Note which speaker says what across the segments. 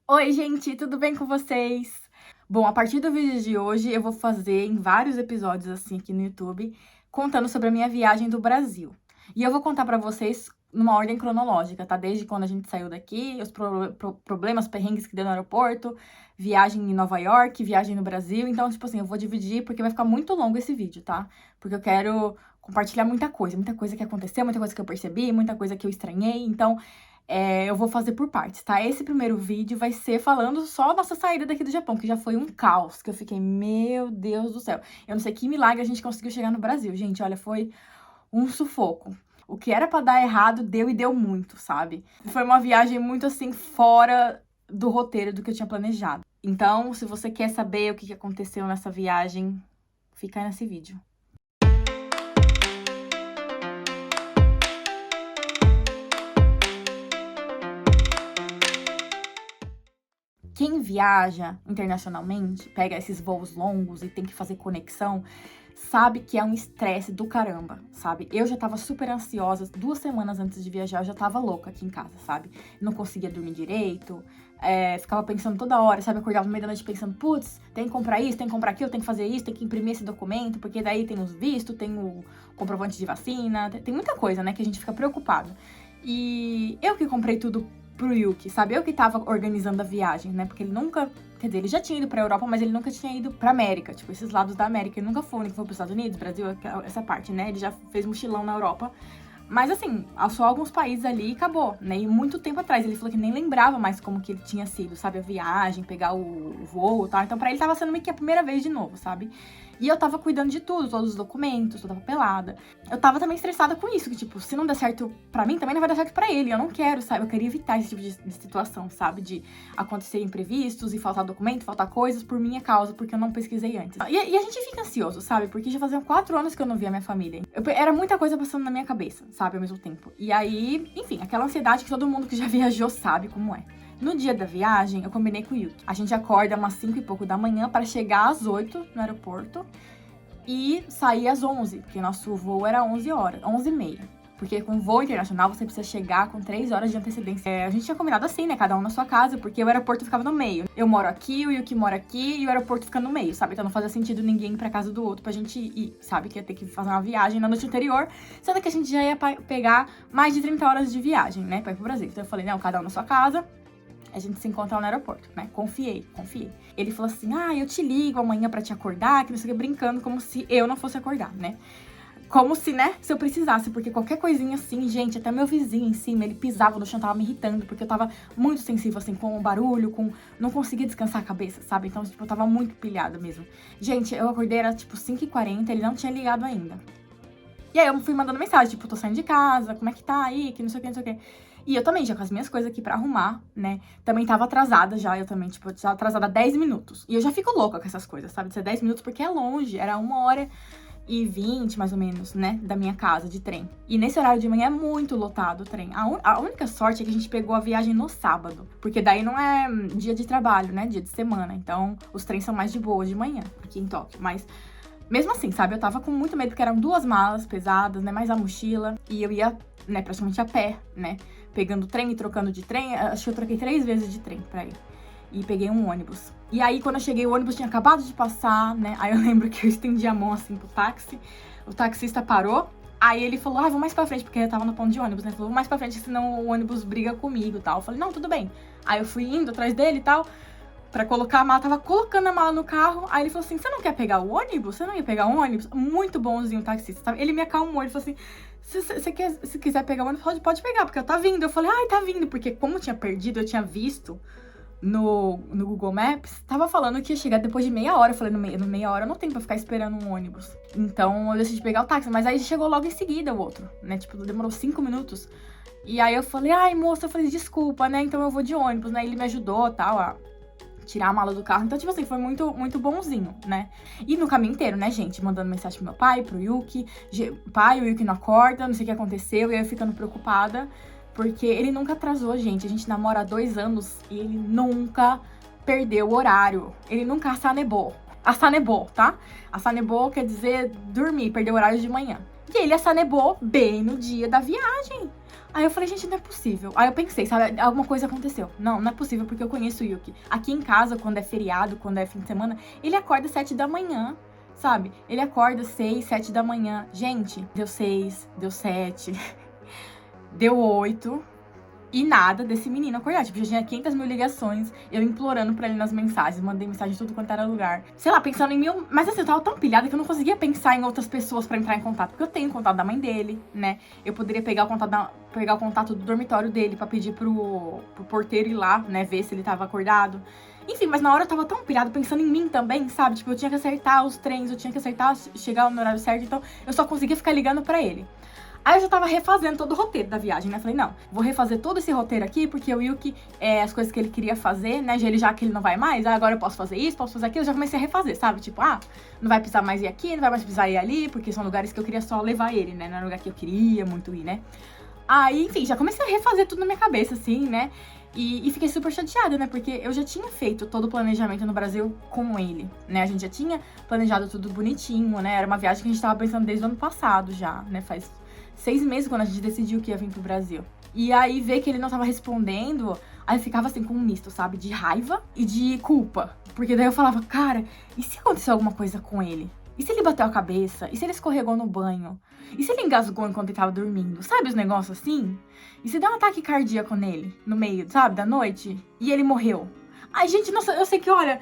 Speaker 1: Oi, gente, tudo bem com vocês? Bom, a partir do vídeo de hoje, eu vou fazer em vários episódios, assim, aqui no YouTube, contando sobre a minha viagem do Brasil. E eu vou contar pra vocês numa ordem cronológica, tá? Desde quando a gente saiu daqui, os problemas, perrengues que deu no aeroporto, viagem em Nova York, viagem no Brasil. Então, tipo assim, eu vou dividir porque vai ficar muito longo esse vídeo, tá? Porque eu quero compartilhar muita coisa que aconteceu, muita coisa que eu percebi, muita coisa que eu estranhei. Então, eu vou fazer por partes, tá? Esse primeiro vídeo vai ser falando só a nossa saída daqui do Japão, que já foi um caos, que eu fiquei, meu Deus do céu. Eu não sei que milagre a gente conseguiu chegar no Brasil, gente, olha, foi um sufoco. O que era pra dar errado, deu e deu muito, sabe? Foi uma viagem muito, assim, fora do roteiro do que eu tinha planejado. Então, se você quer saber o que aconteceu nessa viagem, fica aí nesse vídeo. Quem viaja internacionalmente, pega esses voos longos e tem que fazer conexão, sabe que é um estresse do caramba, sabe? Eu já tava super ansiosa, 2 semanas antes de viajar, eu já tava louca aqui em casa, sabe? Não conseguia dormir direito, ficava pensando toda hora, sabe? Acordava no meio da noite pensando, putz, tem que comprar isso, tem que comprar aquilo, tem que fazer isso, tem que imprimir esse documento, porque daí tem os vistos, tem o comprovante de vacina, tem muita coisa, né, que a gente fica preocupado. E eu que comprei tudo pro Yuki, sabe? Eu que tava organizando a viagem, né? Porque ele nunca... Quer dizer, ele já tinha ido pra Europa, mas ele nunca tinha ido pra América. Tipo, esses lados da América. Ele nunca foi pros Estados Unidos, Brasil, essa parte, né? Ele já fez mochilão na Europa. Mas assim, só alguns países ali e acabou, né? E muito tempo atrás, ele falou que nem lembrava mais como que ele tinha sido, sabe? A viagem, pegar o voo e tal. Então pra ele tava sendo meio que a primeira vez de novo, sabe? E eu tava cuidando de tudo, todos os documentos, toda papelada. Eu tava também estressada com isso, que tipo, se não der certo pra mim, também não vai dar certo pra ele. Eu não quero, sabe? Eu queria evitar esse tipo de situação, sabe? De acontecer imprevistos e faltar documento, faltar coisas por minha causa, porque eu não pesquisei antes. E a gente fica ansioso, sabe? Porque já faziam 4 anos que eu não via minha família. Era muita coisa passando na minha cabeça, sabe? Ao mesmo tempo. E aí, enfim, aquela ansiedade que todo mundo que já viajou sabe como é. No dia da viagem, eu combinei com o Yuki. A gente acorda umas 5 e pouco da manhã para chegar às 8 no aeroporto e sair às 11, porque nosso voo era 11 horas, 11h30. Porque com voo internacional você precisa chegar com 3 horas de antecedência. A gente tinha combinado assim, né? Cada um na sua casa, porque o aeroporto ficava no meio. Eu moro aqui, o Yuki mora aqui e o aeroporto fica no meio, sabe? Então não fazia sentido ninguém ir pra casa do outro pra gente ir, sabe? Que ia ter que fazer uma viagem na noite anterior, sendo que a gente já ia pegar mais de 30 horas de viagem, né? Pra ir pro Brasil. Então eu falei, não, cada um na sua casa. A gente se encontra lá no aeroporto, né? Confiei. Ele falou assim, eu te ligo amanhã pra te acordar, que não sei o que, brincando, como se eu não fosse acordar, né? Como se, né, se eu precisasse, porque qualquer coisinha assim, gente, até meu vizinho em cima, ele pisava no chão, tava me irritando, porque eu tava muito sensível, assim, com o barulho, não conseguia descansar a cabeça, sabe? Então, tipo, eu tava muito pilhada mesmo. Gente, eu acordei, era tipo 5h40, ele não tinha ligado ainda. E aí eu fui mandando mensagem, tipo, tô saindo de casa, como é que tá aí, que não sei o que, não sei o que. E eu também, já com as minhas coisas aqui pra arrumar, né? Também tava atrasada já, eu também, tipo, tava atrasada 10 minutos. E eu já fico louca com essas coisas, sabe? De ser 10 minutos porque é longe, era 1h20, mais ou menos, né? Da minha casa, de trem. E nesse horário de manhã é muito lotado o trem. A única sorte é que a gente pegou a viagem no sábado. Porque daí não é dia de trabalho, né? Dia de semana. Então, os trens são mais de boa de manhã, aqui em Tóquio. Mas... mesmo assim, sabe, eu tava com muito medo, porque eram 2 malas pesadas, né, mais a mochila, e eu ia, né, praticamente a pé, né, pegando trem e trocando de trem. Acho que eu troquei 3 vezes de trem pra ir, e peguei um ônibus. E aí, quando eu cheguei, o ônibus tinha acabado de passar, né, aí eu lembro que eu estendi a mão, assim, pro táxi, o taxista parou, aí ele falou, vou mais pra frente, porque eu tava no ponto de ônibus, né, ele falou, vou mais pra frente, senão o ônibus briga comigo e tal. Eu falei, não, tudo bem. Aí eu fui indo atrás dele e tal, pra colocar a mala, tava colocando a mala no carro, aí ele falou assim, você não quer pegar o ônibus? Você não ia pegar o ônibus? Muito bonzinho o taxista, sabe? Ele me acalmou, ele falou assim, se quiser pegar o ônibus, pode pegar, porque eu tá vindo. Eu falei, tá vindo, porque como eu tinha perdido, eu tinha visto no Google Maps, tava falando que ia chegar depois de meia hora. Eu falei, no meia hora eu não tenho pra ficar esperando um ônibus. Então eu decidi pegar o táxi, mas aí chegou logo em seguida o outro, né? Tipo, demorou 5 minutos. E aí eu falei, moça, eu falei, desculpa, né? Então eu vou de ônibus, né? Ele me ajudou, tal, a tirar a mala do carro. Então, tipo assim, foi muito, muito bonzinho, né? E no caminho inteiro, né, gente? Mandando mensagem pro meu pai, pro Yuki. Pai, o Yuki não acorda, não sei o que aconteceu. E aí eu ficando preocupada, porque ele nunca atrasou, gente. A gente namora há 2 anos e ele nunca perdeu o horário. Ele nunca assanebou. Assanebou, tá? Assanebou quer dizer dormir, perder o horário de manhã. E ele assanebou bem no dia da viagem. Aí eu falei, gente, não é possível. Aí eu pensei, sabe, alguma coisa aconteceu. Não é possível, porque eu conheço o Yuki. Aqui em casa, quando é feriado, quando é fim de semana, ele acorda 7 da manhã, sabe? Ele acorda 6, 7 da manhã. Gente, deu 6, deu 7, deu 8... E nada desse menino acordar. Tipo, já tinha 500 mil ligações, eu implorando pra ele nas mensagens, mandei mensagem de tudo quanto era lugar. Sei lá, pensando em mil... Mas assim, eu tava tão pilhada que eu não conseguia pensar em outras pessoas pra entrar em contato. Porque eu tenho o contato da mãe dele, né? Eu poderia pegar o contato do dormitório dele pra pedir pro porteiro ir lá, né? Ver se ele tava acordado. Enfim, mas na hora eu tava tão pilhada pensando em mim também, sabe? Tipo, eu tinha que acertar os trens, eu tinha que acertar, chegar no horário certo. Então, eu só conseguia ficar ligando pra ele. Aí eu já tava refazendo todo o roteiro da viagem, né? Falei, não, vou refazer todo esse roteiro aqui, porque o Yuki, as coisas que ele queria fazer, né? Já que ele não vai mais, agora eu posso fazer isso, posso fazer aquilo. Eu já comecei a refazer, sabe? Tipo, não vai precisar mais ir aqui, não vai mais precisar ir ali, porque são lugares que eu queria só levar ele, né? Não era um lugar que eu queria muito ir, né? Aí, enfim, já comecei a refazer tudo na minha cabeça, assim, né? E fiquei super chateada, né? Porque eu já tinha feito todo o planejamento no Brasil com ele, né? A gente já tinha planejado tudo bonitinho, né? Era uma viagem que a gente tava pensando desde o ano passado já, né? Faz 6 meses quando a gente decidiu que ia vir pro Brasil. E aí, ver que ele não tava respondendo, aí eu ficava assim com um misto, sabe? De raiva e de culpa. Porque daí eu falava, cara, e se aconteceu alguma coisa com ele? E se ele bateu a cabeça? E se ele escorregou no banho? E se ele engasgou enquanto ele tava dormindo? Sabe os negócios assim? E se deu um ataque cardíaco nele, no meio, sabe, da noite? E ele morreu? Ai, gente, nossa, eu sei que, olha,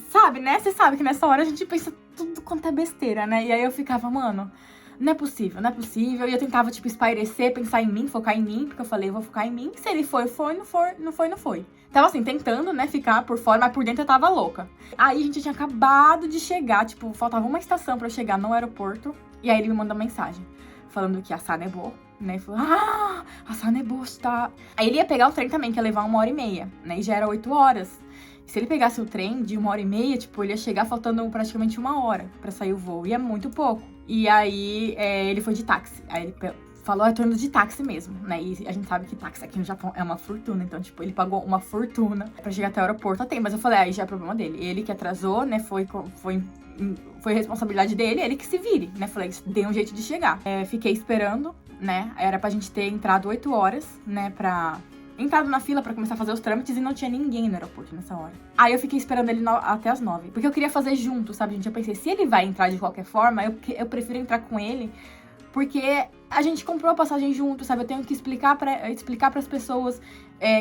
Speaker 1: sabe, né? Você sabe que nessa hora a gente pensa tudo quanto é besteira, né? E aí eu ficava, mano, não é possível, não é possível. E eu tentava, tipo, espairecer, pensar em mim, focar em mim, porque eu falei, eu vou focar em mim. Se ele foi, não foi, não foi, não foi. Tava assim, tentando, né, ficar por fora, mas por dentro eu tava louca. Aí a gente tinha acabado de chegar, tipo, faltava uma estação pra eu chegar no aeroporto. E aí ele me mandou mensagem, falando que a Sanebo, né, e falou, a Sanebo está... Aí ele ia pegar o trem também, que ia levar 1h30, né, e já era 8 horas. Se ele pegasse o trem de 1h30, tipo, ele ia chegar faltando praticamente 1 hora pra sair o voo, e é muito pouco. E aí, ele foi de táxi. Aí ele falou, eu tô indo de táxi mesmo, né? E a gente sabe que táxi aqui no Japão é uma fortuna. Então, tipo, ele pagou uma fortuna pra chegar até o aeroporto. Até, mas eu falei, aí já é problema dele. Ele que atrasou, né? Foi responsabilidade dele, ele que se vire, né? Falei, dei um jeito de chegar. Fiquei esperando, né? Era pra gente ter entrado 8 horas, né? Entrado na fila pra começar a fazer os trâmites e não tinha ninguém no aeroporto nessa hora. Aí eu fiquei esperando ele até as 9. Porque eu queria fazer junto, sabe, gente? Eu pensei, se ele vai entrar de qualquer forma, eu prefiro entrar com ele. Porque a gente comprou a passagem junto, sabe? Eu tenho que explicar pras pessoas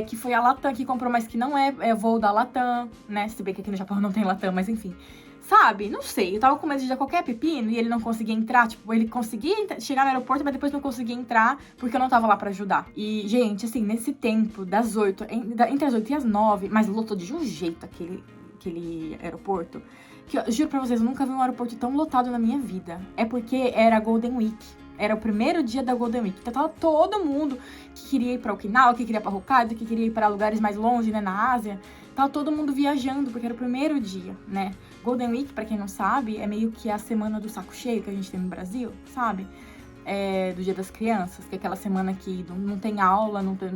Speaker 1: que foi a Latam que comprou, mas que não é voo da Latam, né? Se bem que aqui no Japão não tem Latam, mas enfim. Sabe? Não sei. Eu tava com medo de dar qualquer pepino e ele não conseguia entrar. Tipo, ele conseguia chegar no aeroporto, mas depois não conseguia entrar porque eu não tava lá pra ajudar. E, gente, assim, nesse tempo, das 8, entre as 8 e as 9, mas lotou de um jeito aquele aeroporto, que eu juro pra vocês, eu nunca vi um aeroporto tão lotado na minha vida. É porque era Golden Week. Era o primeiro dia da Golden Week. Então tava todo mundo que queria ir pra Okinawa, que queria ir pra Hokkaido, que queria ir pra lugares mais longe, né, na Ásia. Tava todo mundo viajando, porque era o primeiro dia, né? Golden Week, pra quem não sabe, é meio que a semana do saco cheio que a gente tem no Brasil, sabe? Do Dia das Crianças, que é aquela semana que não tem aula, não tem...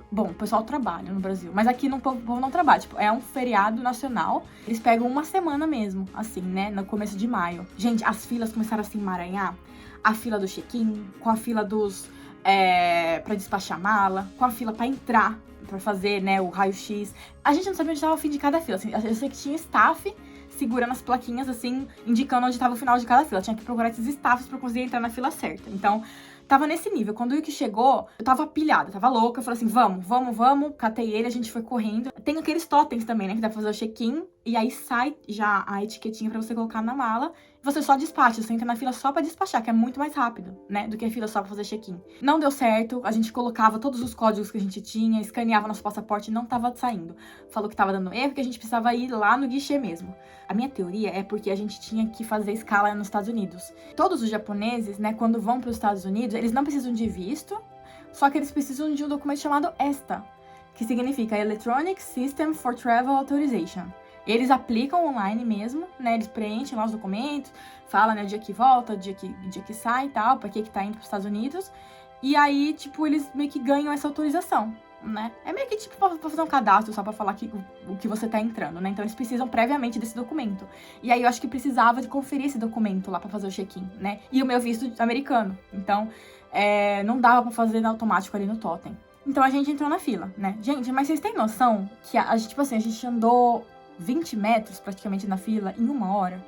Speaker 1: Bom, o pessoal trabalha no Brasil, mas aqui o povo não trabalha, tipo, é um feriado nacional. Eles pegam uma semana mesmo, assim, né, no começo de maio. Gente, as filas começaram a se emaranhar. A fila do check-in, com a fila pra despachar mala, com a fila pra entrar, pra fazer, né, o raio-x. A gente não sabia onde estava o fim de cada fila, assim, eu sei que tinha staff segurando as plaquinhas, assim, indicando onde estava o final de cada fila. Tinha que procurar esses staffs pra conseguir entrar na fila certa. Então, tava nesse nível. Quando o Yuki chegou, eu tava pilhada, tava louca. Eu falei assim, vamos. Catei ele, a gente foi correndo. Tem aqueles totens também, né, que dá pra fazer o check-in. E aí sai já a etiquetinha pra você colocar na mala. Você só despacha, você entra na fila só pra despachar, que é muito mais rápido, né, do que a fila só pra fazer check-in. Não deu certo, a gente colocava todos os códigos que a gente tinha, escaneava nosso passaporte e não tava saindo. Falou que tava dando erro, que a gente precisava ir lá no guichê mesmo. A minha teoria é porque a gente tinha que fazer escala nos Estados Unidos. Todos os japoneses, né, quando vão pros Estados Unidos, eles não precisam de visto, só que eles precisam de um documento chamado ESTA, que significa Electronic System for Travel Authorization. Eles aplicam online mesmo, né? Eles preenchem lá os documentos, falam, né, o dia que volta, o dia que sai e tal, pra que tá indo pros Estados Unidos. E aí, tipo, eles meio que ganham essa autorização, né? É meio que, tipo, pra fazer um cadastro, só pra falar o que você tá entrando, né? Então, eles precisam previamente desse documento. E aí, eu acho que precisava de conferir esse documento lá pra fazer o check-in, né? E o meu visto americano. Então, não dava pra fazer no automático ali no totem. Então a gente entrou na fila, né? Gente, mas vocês têm noção que a gente, tipo assim, a gente andou 20 metros praticamente na fila em 1 hora?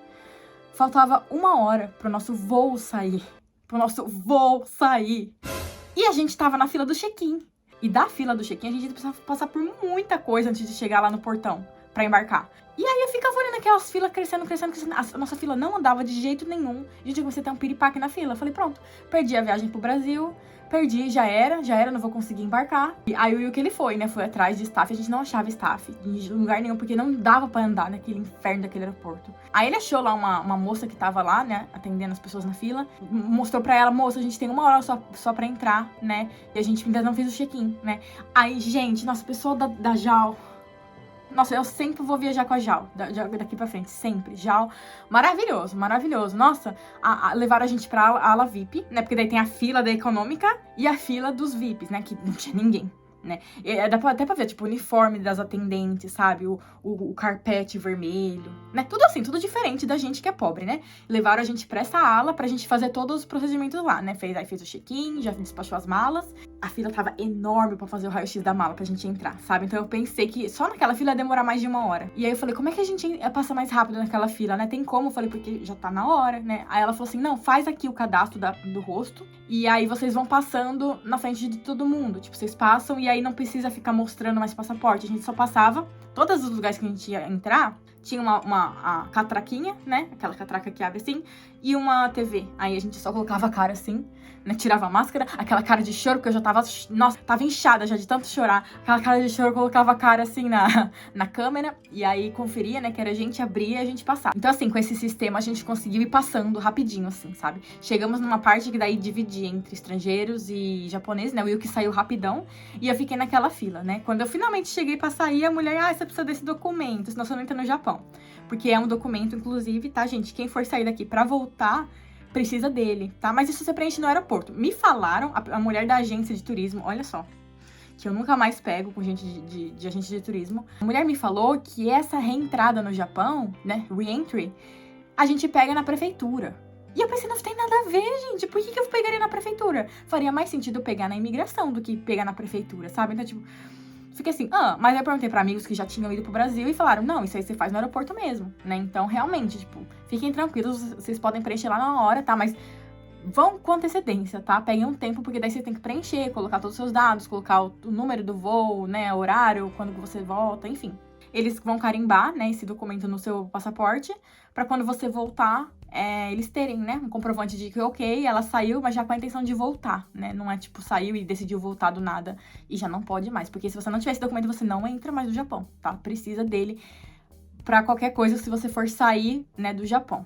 Speaker 1: Faltava 1 hora pro nosso voo sair. E a gente tava na fila do check-in. E da fila do check-in, a gente precisava passar por muita coisa antes de chegar lá no portão pra embarcar. E aí eu ficava olhando aquelas filas crescendo. A nossa fila não andava de jeito nenhum. Gente, eu comecei a ter um piripaque na fila. Eu falei, pronto, perdi a viagem pro Brasil. Perdi, já era, não vou conseguir embarcar. E aí o Will, ele foi, né? Foi atrás de staff, a gente não achava staff em lugar nenhum, porque não dava pra andar naquele inferno daquele aeroporto. Aí ele achou lá uma moça que tava lá, né? Atendendo as pessoas na fila. Mostrou pra ela, moça, a gente tem 1 hora só pra entrar, né? E a gente ainda não fez o check-in, né? Aí, gente, nossa, pessoa da JAL... Nossa, eu sempre vou viajar com a JAL, daqui pra frente, sempre. JAL, maravilhoso. Nossa, levaram a gente pra ala VIP, né? Porque daí tem a fila da econômica e a fila dos VIPs, né? Que não tinha ninguém, né? Dá até pra ver, tipo, o uniforme das atendentes, sabe? O carpete vermelho, né? Tudo assim, tudo diferente da gente que é pobre, né? Levaram a gente pra essa ala pra gente fazer todos os procedimentos lá, né? Aí fez o check-in, já despachou as malas. A fila tava enorme pra fazer o raio-x da mala pra gente entrar, sabe? Então eu pensei que só naquela fila ia demorar mais de 1 hora. E aí eu falei, como é que a gente ia passar mais rápido naquela fila, né? Tem como? Eu falei, porque já tá na hora, né? Aí ela falou assim, não, faz aqui o cadastro do rosto. E aí vocês vão passando na frente de todo mundo. Tipo, vocês passam e aí não precisa ficar mostrando mais passaporte. A gente só passava. Todos os lugares que a gente ia entrar, tinha a catraquinha, né? Aquela catraca que abre assim. E uma TV. Aí a gente só colocava a cara assim, né? Tirava a máscara, aquela cara de choro, porque eu já tava... Nossa, tava inchada já de tanto chorar. Aquela cara de choro, eu colocava a cara assim na câmera. E aí conferia, né? Que era a gente abria e a gente passava. Então assim, com esse sistema a gente conseguiu ir passando rapidinho, assim, sabe? Chegamos numa parte que daí dividia entre estrangeiros e japoneses, né? O Will que saiu rapidão. E eu fiquei naquela fila, né? Quando eu finalmente cheguei pra sair, a mulher... você precisa desse documento, senão você não entra no Japão. Porque é um documento, inclusive, tá, gente? Quem for sair daqui pra voltar, precisa dele, tá? Mas isso você preenche no aeroporto. Me falaram, a mulher da agência de turismo, olha só, que eu nunca mais pego com gente de agência de turismo. A mulher me falou que essa reentrada no Japão, né, re-entry, a gente pega na prefeitura. E eu pensei, não tem nada a ver, gente. Por que eu pegaria na prefeitura? Faria mais sentido pegar na imigração do que pegar na prefeitura, sabe? Então, tipo... Fiquei assim, mas aí eu perguntei pra amigos que já tinham ido pro Brasil e falaram, não, isso aí você faz no aeroporto mesmo, né? Então, realmente, tipo, fiquem tranquilos, vocês podem preencher lá na hora, tá? Mas vão com antecedência, tá? Peguem um tempo, porque daí você tem que preencher, colocar todos os seus dados, colocar o número do voo, né, horário, quando você volta, enfim. Eles vão carimbar, né, esse documento no seu passaporte, pra quando você voltar, eles terem, né, um comprovante de que, ok, ela saiu, mas já com a intenção de voltar, né? Não é tipo, saiu e decidiu voltar do nada e já não pode mais. Porque se você não tiver esse documento, você não entra mais no Japão, tá? Precisa dele pra qualquer coisa se você for sair, né, do Japão.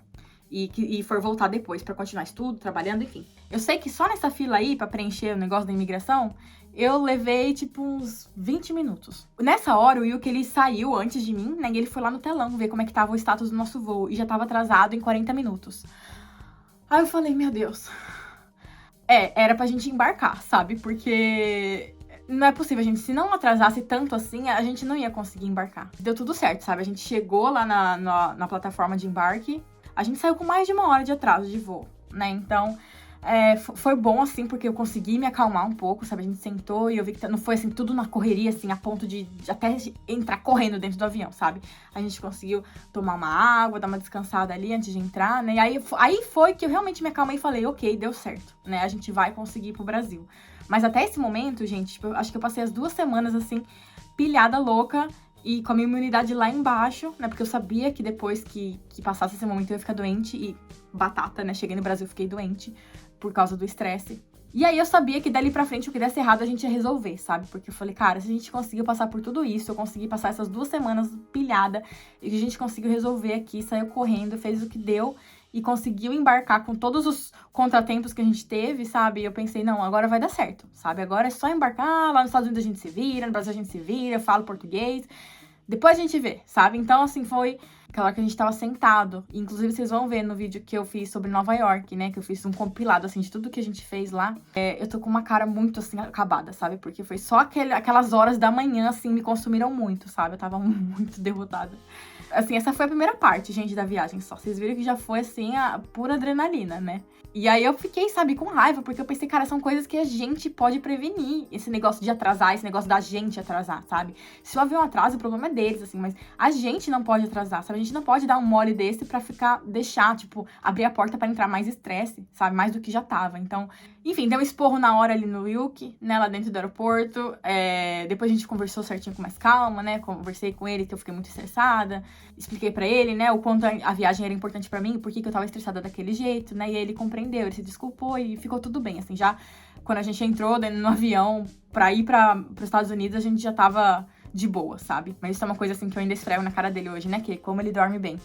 Speaker 1: E for voltar depois pra continuar estudo, trabalhando, enfim. Eu sei que só nessa fila aí, pra preencher o negócio da imigração, eu levei, tipo, uns 20 minutos. Nessa hora, o Will, que ele saiu antes de mim, né? E ele foi lá no telão ver como é que tava o status do nosso voo. E já tava atrasado em 40 minutos. Aí eu falei, meu Deus. Era pra gente embarcar, sabe? Porque... não é possível, gente. Se não atrasasse tanto assim, a gente não ia conseguir embarcar. Deu tudo certo, sabe? A gente chegou lá na plataforma de embarque. A gente saiu com mais de 1 hora de atraso de voo, né? Então, foi bom, assim, porque eu consegui me acalmar um pouco, sabe? A gente sentou e eu vi que não foi, assim, tudo na correria, assim, a ponto de até entrar correndo dentro do avião, sabe? A gente conseguiu tomar uma água, dar uma descansada ali antes de entrar, né? E aí foi que eu realmente me acalmei e falei, ok, deu certo, né? A gente vai conseguir ir pro Brasil. Mas até esse momento, gente, tipo, acho que eu passei as 2 semanas, assim, pilhada louca, e com a minha imunidade lá embaixo, né? Porque eu sabia que depois que passasse esse momento eu ia ficar doente. E batata, né? Cheguei no Brasil, fiquei doente por causa do estresse. E aí eu sabia que dali pra frente o que desse errado a gente ia resolver, sabe? Porque eu falei, cara, se a gente conseguiu passar por tudo isso, eu consegui passar essas 2 semanas pilhada, e a gente conseguiu resolver aqui, saiu correndo, fez o que deu e conseguiu embarcar com todos os contratempos que a gente teve, sabe? Eu pensei, não, agora vai dar certo, sabe? Agora é só embarcar, lá nos Estados Unidos a gente se vira, no Brasil a gente se vira, eu falo português, depois a gente vê, sabe? Então, assim, foi Aquela hora que a gente tava sentado. Inclusive, vocês vão ver no vídeo que eu fiz sobre Nova York, né? Que eu fiz um compilado, assim, de tudo que a gente fez lá. Eu tô com uma cara muito, assim, acabada, sabe? Porque foi só aquelas horas da manhã, assim, me consumiram muito, sabe? Eu tava muito derrotada. Assim, essa foi a primeira parte, gente, da viagem só. Vocês viram que já foi, assim, a pura adrenalina, né? E aí eu fiquei, sabe, com raiva, porque eu pensei, cara, são coisas que a gente pode prevenir. Esse negócio de atrasar, esse negócio da gente atrasar, sabe? Se o avião atrasa, o problema é deles, assim, mas a gente não pode atrasar, sabe? A gente não pode dar um mole desse pra deixar, tipo, abrir a porta pra entrar mais estresse, sabe? Mais do que já tava. Então, enfim, deu um esporro na hora ali no Wilk, né, lá dentro do aeroporto. Depois a gente conversou certinho com mais calma, né? Conversei com ele, que eu fiquei muito estressada. Expliquei pra ele, né, o quanto a viagem era importante pra mim, por que eu tava estressada daquele jeito, né? E aí ele compreendeu, ele se desculpou e ficou tudo bem, assim, já quando a gente entrou no avião pra ir pros Estados Unidos, a gente já tava de boa, sabe? Mas isso é uma coisa, assim, que eu ainda esfrego na cara dele hoje, né, que como ele dorme bem.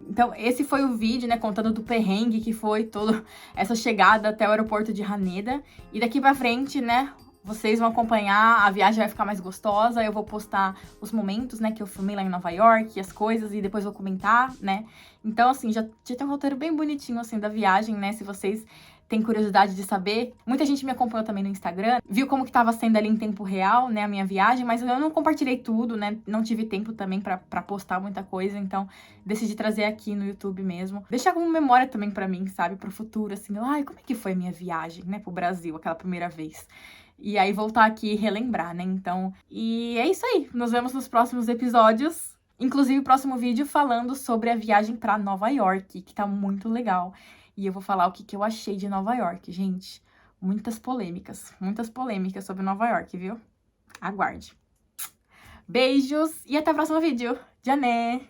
Speaker 1: Então, esse foi o vídeo, né, contando do perrengue que foi toda essa chegada até o aeroporto de Haneda. E daqui pra frente, né, vocês vão acompanhar, a viagem vai ficar mais gostosa, eu vou postar os momentos, né, que eu filmei lá em Nova York, as coisas, e depois vou comentar, né. Então, assim, já tem um roteiro bem bonitinho, assim, da viagem, né, se vocês têm curiosidade de saber. Muita gente me acompanhou também no Instagram, viu como que tava sendo ali em tempo real, né, a minha viagem, mas eu não compartilhei tudo, né, não tive tempo também pra postar muita coisa, então decidi trazer aqui no YouTube mesmo. Deixar como memória também pra mim, sabe, pro futuro, assim, ai, como é que foi a minha viagem, né, pro Brasil, aquela primeira vez. E aí voltar aqui e relembrar, né? Então, e é isso aí. Nos vemos nos próximos episódios. Inclusive, o próximo vídeo falando sobre a viagem pra Nova York, que tá muito legal. E eu vou falar o que eu achei de Nova York, gente. Muitas polêmicas sobre Nova York, viu? Aguarde. Beijos e até o próximo vídeo. Jané!